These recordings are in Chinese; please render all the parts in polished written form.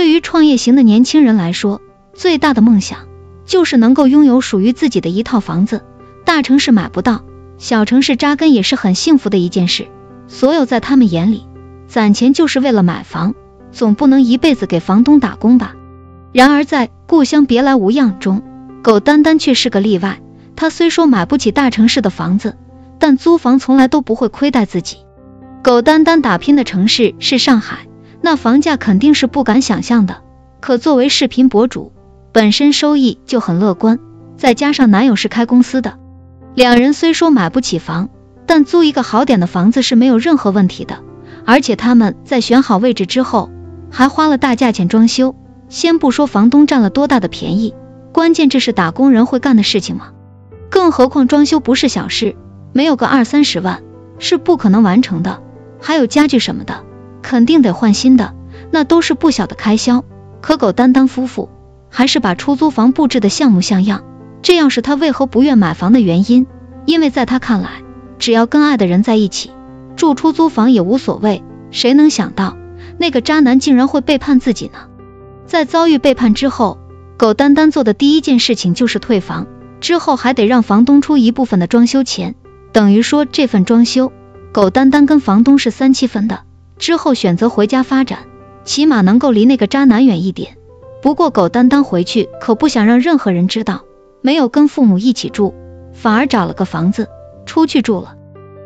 对于创业型的年轻人来说，最大的梦想就是能够拥有属于自己的一套房子。大城市买不到，小城市扎根也是很幸福的一件事。所有在他们眼里，攒钱就是为了买房，总不能一辈子给房东打工吧。然而在故乡别来无恙中，苟丹丹却是个例外。她虽说买不起大城市的房子，但租房从来都不会亏待自己。苟丹丹打拼的城市是上海，那房价肯定是不敢想象的。可作为视频博主，本身收益就很乐观，再加上男友是开公司的，两人虽说买不起房，但租一个好点的房子是没有任何问题的。而且他们在选好位置之后，还花了大价钱装修。先不说房东占了多大的便宜，关键这是打工人会干的事情吗？更何况装修不是小事，没有个20-30万是不可能完成的。还有家具什么的，肯定得换新的，那都是不小的开销。可苟丹丹夫妇还是把出租房布置的像模像样，这样是他为何不愿买房的原因。因为在他看来，只要跟爱的人在一起，住出租房也无所谓。谁能想到那个渣男竟然会背叛自己呢？在遭遇背叛之后，苟丹丹做的第一件事情就是退房，之后还得让房东出一部分的装修钱，等于说这份装修苟丹丹跟房东是3-7分的。之后选择回家发展，起码能够离那个渣男远一点。不过苟丹丹回去可不想让任何人知道，没有跟父母一起住，反而找了个房子出去住了。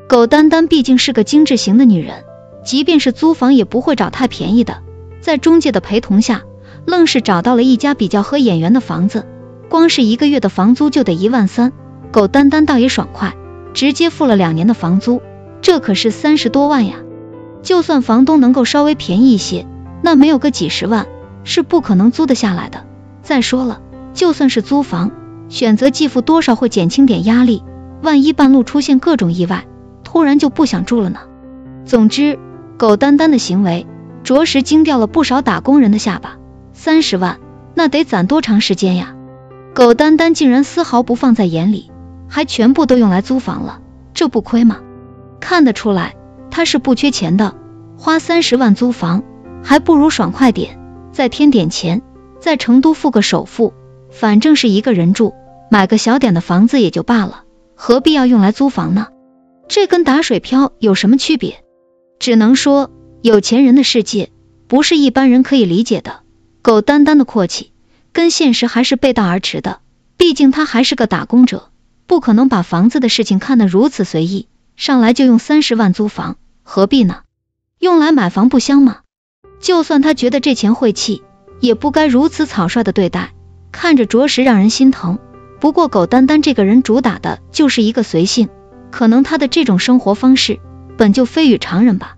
苟丹丹毕竟是个精致型的女人，即便是租房也不会找太便宜的。在中介的陪同下，愣是找到了一家比较合眼缘的房子，光是1个月的房租就得13000。苟丹丹倒也爽快，直接付了2年的房租，这可是30多万呀。就算房东能够稍微便宜一些，那没有个几十万是不可能租得下来的。再说了，就算是租房，选择继父多少会减轻点压力，万一半路出现各种意外，突然就不想住了呢。总之，苟丹丹的行为着实惊掉了不少打工人的下巴。30万，那得攒多长时间呀？苟丹丹竟然丝毫不放在眼里，还全部都用来租房了，这不亏吗？看得出来，他是不缺钱的，花30万租房，还不如爽快点，再添点钱，在成都付个首付，反正是一个人住，买个小点的房子也就罢了，何必要用来租房呢？这跟打水漂有什么区别？只能说，有钱人的世界不是一般人可以理解的。苟丹丹的阔气跟现实还是背道而驰的，毕竟他还是个打工者，不可能把房子的事情看得如此随意，上来就用30万租房，何必呢？用来买房不香吗？就算他觉得这钱晦气，也不该如此草率的对待，看着着实让人心疼。不过苟丹丹这个人主打的就是一个随性，可能他的这种生活方式本就非与常人吧。